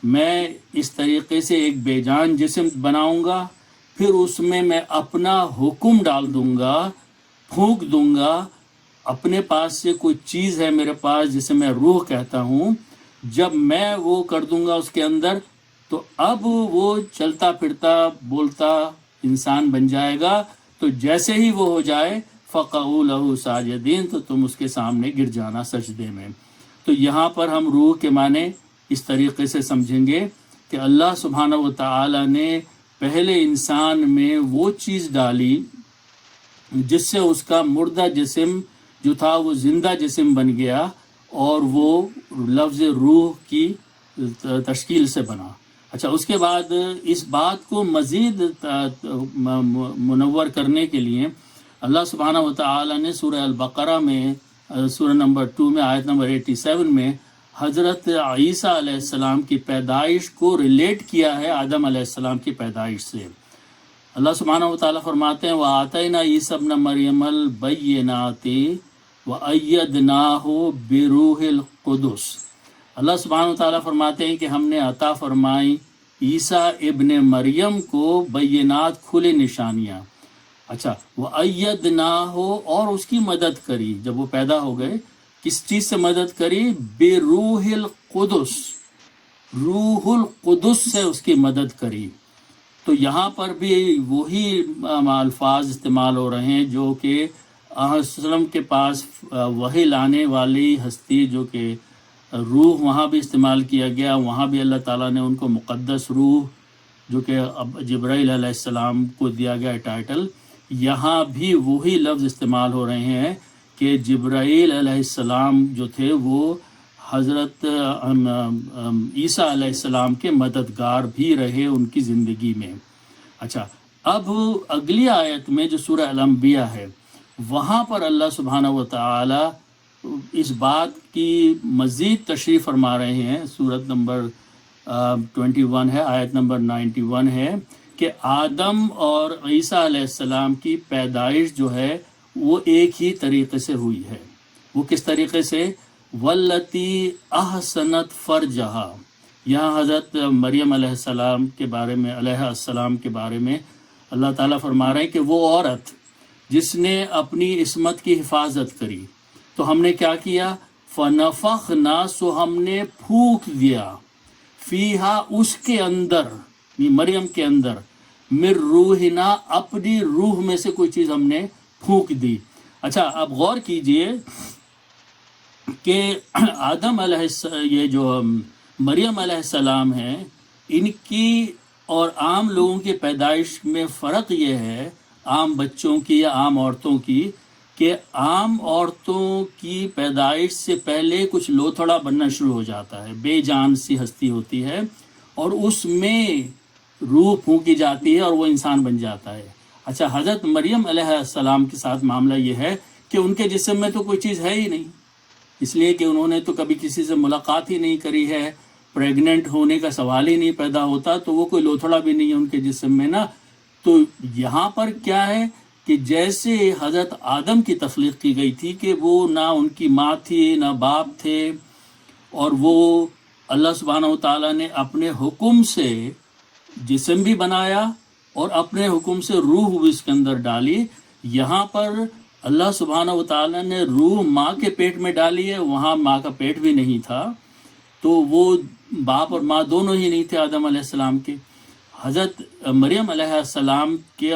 میں اس طریقے سے ایک بے جان جسم بناؤں گا، پھر اس میں اپنا حکم ڈال دوں گا، پھونک دوں گا، اپنے پاس سے کوئی چیز ہے میرے پاس جسے میں روح کہتا ہوں، جب میں وہ کر دوں گا اس کے اندر تو اب وہ چلتا پھرتا بولتا انسان بن جائے گا. تو جیسے ہی وہ ہو جائے فَقَعُوا لَهُ سَاجِدِينَ، تو تم اس کے سامنے گر جانا سجدے میں. تو یہاں پر ہم روح کے معنی اس طریقے سے سمجھیں گے کہ اللہ سبحانہ و تعالی نے پہلے انسان میں وہ چیز ڈالی جس سے اس کا مردہ جسم جو تھا وہ زندہ جسم بن گیا اور وہ لفظ روح کی تشکیل سے بنا. اچھا، اس کے بعد اس بات کو مزید منور کرنے کے لیے اللہ سبحانہ و تعالی نے سورہ البقرہ میں سورہ نمبر 2 میں آیت نمبر 87 میں حضرت عیسیٰ علیہ السلام کی پیدائش کو ریلیٹ کیا ہے آدم علیہ السلام کی پیدائش سے. اللہ سبحانہ و تعالیٰ فرماتے ہیں وَآتَيْنَا عِيسَى ابْنَ مَرْيَمَ الْبَيِّنَاتِ وَأَيَّدْنَاهُ بِرُوحِ الْقُدُسِ. اللہ سبحانہ و تعالیٰ فرماتے ہیں کہ ہم نے عطا فرمائی عیسیٰ ابن مریم کو بینات کھلے نشانیاں. اچھا، وَأَيَّدْنَاهُ اور اس کی مدد کری جب وہ پیدا ہو گئے. کس چیز سے مدد کری؟ بِرُوحِ الْقُدُسِ، روح القدس سے اس کی مدد کری. تو یہاں پر بھی وہی الفاظ استعمال ہو رہے ہیں جو کہ وسلم کے پاس وحی لانے والی ہستی جو کہ روح، وہاں بھی استعمال کیا گیا. وہاں بھی اللہ تعالیٰ نے ان کو مقدس روح جو کہ اب جبرائیل علیہ السلام کو دیا گیا ٹائٹل، یہاں بھی وہی لفظ استعمال ہو رہے ہیں کہ جبرائیل علیہ السلام جو تھے وہ حضرت عیسیٰ علیہ السلام کے مددگار بھی رہے ان کی زندگی میں. اچھا، اب اگلی آیت میں جو سورہ الانبیاء ہے وہاں پر اللہ سبحانہ و تعالی اس بات کی مزید تشریح فرما رہے ہیں. سورت نمبر 21 ہے، آیت نمبر 91 ہے کہ آدم اور عیسیٰ علیہ السلام کی پیدائش جو ہے وہ ایک ہی طریقے سے ہوئی ہے. وہ کس طریقے سے؟ والتی احسنت فرجہا. یہاں حضرت مریم علیہ السلام کے بارے میں اللہ تعالیٰ فرما رہے ہیں کہ وہ عورت جس نے اپنی عصمت کی حفاظت کری، تو ہم نے کیا کیا؟ فنفخنا، سو ہم نے پھونک دیا، فیہا اس کے اندر، مریم کے اندر، من روحنا اپنی روح میں سے کوئی چیز ہم نے پھونک دی. اچھا، اب غور کیجئے کہ آدم یہ جو مریم علیہ السلام ہیں، ان کی اور عام لوگوں کی پیدائش میں فرق یہ ہے، عام بچوں کی یا عام عورتوں کی، کہ عام عورتوں کی پیدائش سے پہلے کچھ لوتھڑا بننا شروع ہو جاتا ہے، بے جان سی ہستی ہوتی ہے اور اس میں روح پھونکی جاتی ہے اور وہ انسان بن جاتا ہے. اچھا، حضرت مریم علیہ السلام کے ساتھ معاملہ یہ ہے کہ ان کے جسم میں تو کوئی چیز ہے ہی نہیں، اس لیے کہ انہوں نے تو کبھی کسی سے ملاقات ہی نہیں کری ہے، پریگننٹ ہونے کا سوال ہی نہیں پیدا ہوتا، تو وہ کوئی لوتھڑا بھی نہیں ہے ان کے جسم میں نا. تو یہاں پر کیا ہے کہ جیسے حضرت آدم کی تخلیق کی گئی تھی کہ وہ نہ ان کی ماں تھی نہ باپ تھے، اور وہ اللہ سبحانہ و تعالیٰ نے اپنے حکم سے جسم بھی بنایا اور اپنے حکم سے روح بھی اس کے اندر ڈالی. یہاں پر اللہ سبحانہ و تعالیٰ نے روح ماں کے پیٹ میں ڈالی ہے، وہاں ماں کا پیٹ بھی نہیں تھا، تو وہ باپ اور ماں دونوں ہی نہیں تھے آدم علیہ السلام کے. حضرت مریم علیہ السلام کے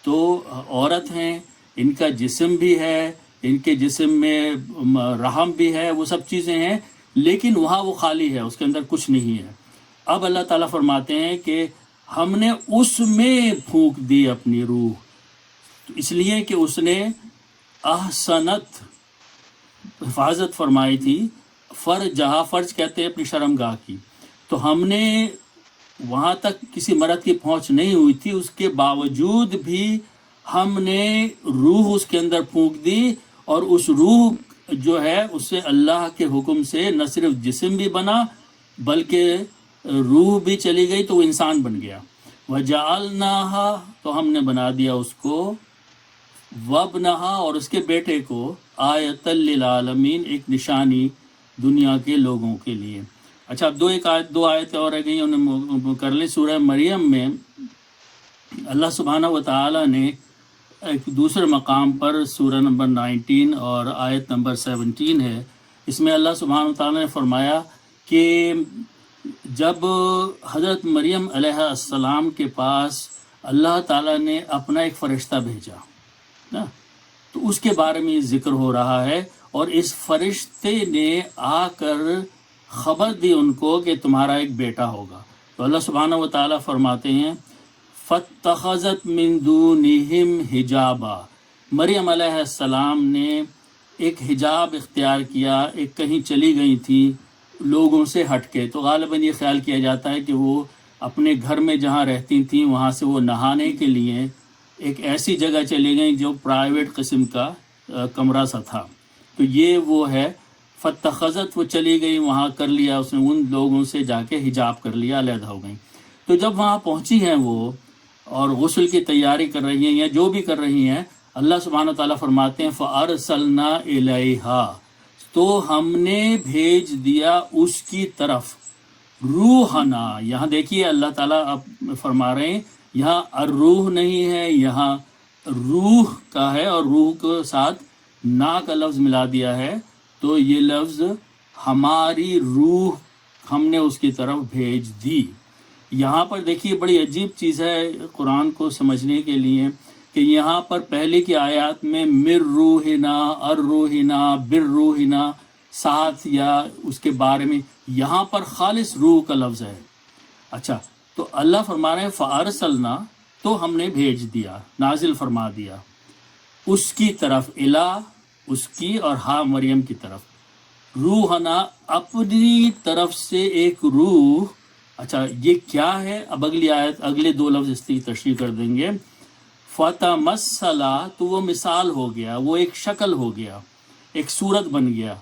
تو عورت ہیں، ان کا جسم بھی ہے، ان کے جسم میں رحم بھی ہے، وہ سب چیزیں ہیں، لیکن وہاں وہ خالی ہے، اس کے اندر کچھ نہیں ہے. اب اللہ تعالیٰ فرماتے ہیں کہ ہم نے اس میں پھونک دی اپنی روح، اس لیے کہ اس نے احسنت حفاظت فرمائی تھی، فرج کہتے ہیں اپنی شرمگاہ کی. تو ہم نے وہاں تک کسی مرد کی پہنچ نہیں ہوئی تھی، اس کے باوجود بھی ہم نے روح اس کے اندر پھونک دی، اور اس روح جو ہے اس سے اللہ کے حکم سے نہ صرف جسم بھی بنا بلکہ روح بھی چلی گئی، تو وہ انسان بن گیا. وَجَعَلْنَاهَا، تو ہم نے بنا دیا اس کو وابنہا اور اس کے بیٹے کو آیۃ للعالمین ایک نشانی دنیا کے لوگوں کے لیے۔ اچھا اب دو آیتیں اور رہ گئی، انہیں کر لیں۔ سورہ مریم میں اللہ سبحانہ و تعالیٰ نے ایک دوسرے مقام پر سورہ نمبر 19 اور آیت نمبر 17 ہے، اس میں اللہ سبحانہ و تعالیٰ نے فرمایا کہ جب حضرت مریم علیہ السلام کے پاس اللہ تعالیٰ نے اپنا ایک فرشتہ بھیجا نا، تو اس کے بارے میں ذکر ہو رہا ہے، اور اس فرشتے نے آ کر خبر دی ان کو کہ تمہارا ایک بیٹا ہوگا۔ تو اللہ سبحانہ و تعالیٰ فرماتے ہیں فَاتَّخَذَتْ مِن دُونِهِمْ حِجَابًا، مریم علیہ السلام نے ایک حجاب اختیار کیا، ایک کہیں چلی گئی تھی لوگوں سے ہٹ کے۔ تو غالباً یہ خیال کیا جاتا ہے کہ وہ اپنے گھر میں جہاں رہتی تھیں وہاں سے وہ نہانے کے لیے ایک ایسی جگہ چلی گئیں جو پرائیویٹ قسم کا کمرہ سا تھا، تو یہ وہ ہے فَاتَّخَذَتْ، وہ چلی گئی وہاں، کر لیا اس نے ان لوگوں سے جا کے حجاب کر لیا، علیحدہ ہو گئیں۔ تو جب وہاں پہنچی ہیں وہ اور غسل کی تیاری کر رہی ہیں یا جو بھی کر رہی ہیں، اللہ سبحانہ وتعالیٰ فرماتے ہیں فَأَرْسَلْنَا إِلَيْهَا، تو ہم نے بھیج دیا اس کی طرف روحنا۔ یہاں دیکھیے اللہ تعالیٰ اب فرما رہے ہیں یہاں الروح نہیں ہے، یہاں روح کا ہے، اور روح کے ساتھ نا کا لفظ ملا دیا ہے، تو یہ لفظ ہماری روح ہم نے اس کی طرف بھیج دی۔ یہاں پر دیکھیے بڑی عجیب چیز ہے قرآن کو سمجھنے کے لیے کہ یہاں پر پہلے کی آیات میں مر روحنا، الروحنا، بالروحنا ساتھ یا اس کے بارے میں، یہاں پر خالص روح کا لفظ ہے۔ اچھا تو اللہ فرما رہے ہیں فَأَرْسَلْنَا، تو ہم نے بھیج دیا، نازل فرما دیا اس کی طرف، الہ اس کی اور ہا مریم کی طرف، روحنا اپنی طرف سے ایک روح۔ اچھا یہ کیا ہے؟ اب اگلی آیت اگلے دو لفظ اس کی تشریح کر دیں گے۔ فَتَمَثَّلَ، تو وہ مثال ہو گیا، وہ ایک شکل ہو گیا، ایک صورت بن گیا،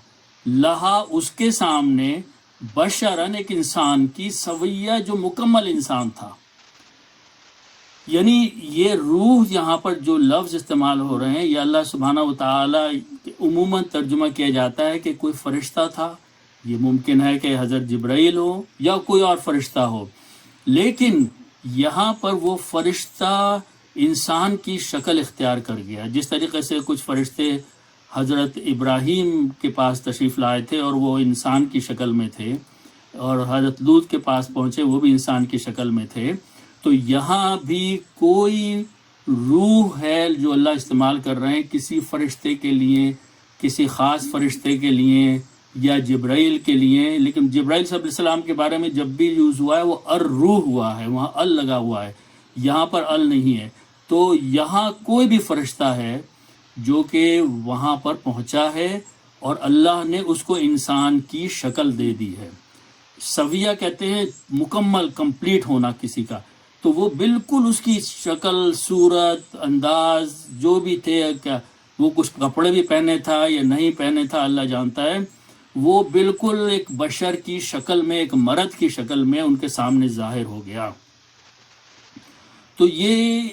لہا اس کے سامنے، بشرن ایک انسان کی، سویہ جو مکمل انسان تھا۔ یعنی یہ روح یہاں پر جو لفظ استعمال ہو رہے ہیں یہ اللہ سبحانہ و تعالیٰ عموماً ترجمہ کیا جاتا ہے کہ کوئی فرشتہ تھا، یہ ممکن ہے کہ حضرت جبرائیل ہو یا کوئی اور فرشتہ ہو، لیکن یہاں پر وہ فرشتہ انسان کی شکل اختیار کر گیا، جس طریقے سے کچھ فرشتے حضرت ابراہیم کے پاس تشریف لائے تھے اور وہ انسان کی شکل میں تھے، اور حضرت لوط کے پاس پہنچے وہ بھی انسان کی شکل میں تھے۔ تو یہاں بھی کوئی روح ہے جو اللہ استعمال کر رہے ہیں کسی فرشتے کے لیے، کسی خاص فرشتے کے لیے یا جبرائیل کے لیے، لیکن جبرائیل صلی اللہ علیہ وسلم کے بارے میں جب بھی یوز ہوا ہے وہ الروح ہوا ہے، وہاں ال لگا ہوا ہے، یہاں پر ال نہیں ہے۔ تو یہاں کوئی بھی فرشتہ ہے جو کہ وہاں پر پہنچا ہے اور اللہ نے اس کو انسان کی شکل دے دی ہے۔ سویہ کہتے ہیں مکمل، کمپلیٹ ہونا کسی کا، تو وہ بالکل اس کی شکل، صورت، انداز جو بھی تھے، کیا وہ کچھ کپڑے بھی پہنے تھا یا نہیں پہنے تھا اللہ جانتا ہے، وہ بالکل ایک بشر کی شکل میں، ایک مرد کی شکل میں ان کے سامنے ظاہر ہو گیا۔ تو یہ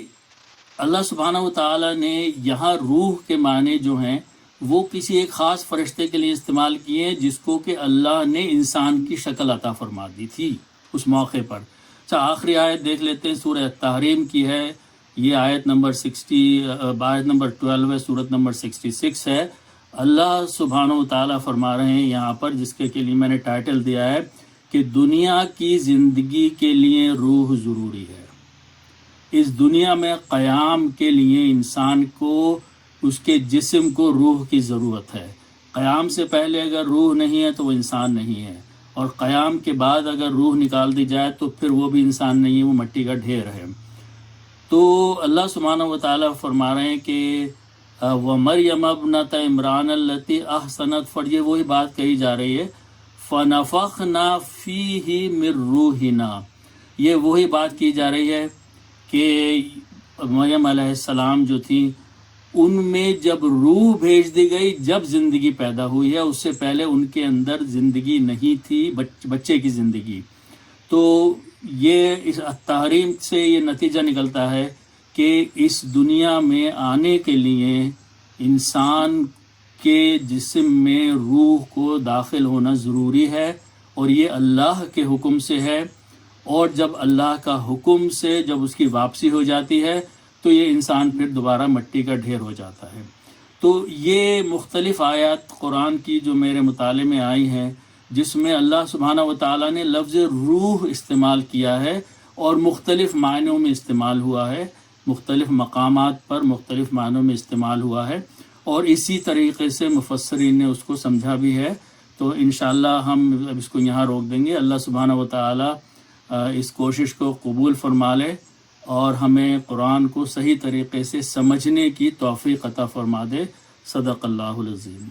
اللہ سبحانہ و تعالیٰ نے یہاں روح کے معنی جو ہیں وہ کسی ایک خاص فرشتے کے لیے استعمال کیے جس کو کہ اللہ نے انسان کی شکل عطا فرما دی تھی اس موقع پر۔ اچھا آخری آیت دیکھ لیتے ہیں، سورہ تحریم کی ہے، یہ آیت نمبر 12 ہے، سورت نمبر 66 ہے۔ اللہ سبحانہ و تعالیٰ فرما رہے ہیں یہاں پر، جس کے لیے میں نے ٹائٹل دیا ہے کہ دنیا کی زندگی کے لیے روح ضروری ہے۔ اس دنیا میں قیام کے لیے انسان کو اس کے جسم کو روح کی ضرورت ہے۔ قیام سے پہلے اگر روح نہیں ہے تو وہ انسان نہیں ہے، اور قیام کے بعد اگر روح نکال دی جائے تو پھر وہ بھی انسان نہیں ہے، وہ مٹی کا ڈھیر ہے۔ تو اللہ سبحانہ و تعالیٰ فرما رہے ہیں کہ وَمَرْيَمَ ابْنَتَ عِمْرَانَ الَّتِي أَحْسَنَتْ فَرْجَهَا، یہ وہی بات کہی جا رہی ہے، فَنَفَخْنَا فِيهِ مِن رُّوحِنَا، یہ وہی بات کی جا رہی ہے کہ مریم علیہ السلام جو تھی ان میں جب روح بھیج دی گئی، جب زندگی پیدا ہوئی ہے، اس سے پہلے ان کے اندر زندگی نہیں تھی، بچے کی زندگی۔ تو یہ اس تحریم سے یہ نتیجہ نکلتا ہے کہ اس دنیا میں آنے کے لیے انسان کے جسم میں روح کو داخل ہونا ضروری ہے، اور یہ اللہ کے حکم سے ہے، اور جب اللہ کا حکم سے جب اس کی واپسی ہو جاتی ہے تو یہ انسان پھر دوبارہ مٹی کا ڈھیر ہو جاتا ہے۔ تو یہ مختلف آیات قرآن کی جو میرے مطالعے میں آئی ہیں، جس میں اللہ سبحانہ و تعالیٰ نے لفظ روح استعمال کیا ہے اور مختلف معنوں میں استعمال ہوا ہے، مختلف مقامات پر مختلف معنوں میں استعمال ہوا ہے، اور اسی طریقے سے مفسرین نے اس کو سمجھا بھی ہے۔ تو انشاءاللہ ہم اب اس کو یہاں روک دیں گے۔ اللہ سبحانہ و تعالیٰ اس کوشش کو قبول فرما لے اور ہمیں قرآن کو صحیح طریقے سے سمجھنے کی توفیق عطا فرما دے۔ صدق اللہ العظیم۔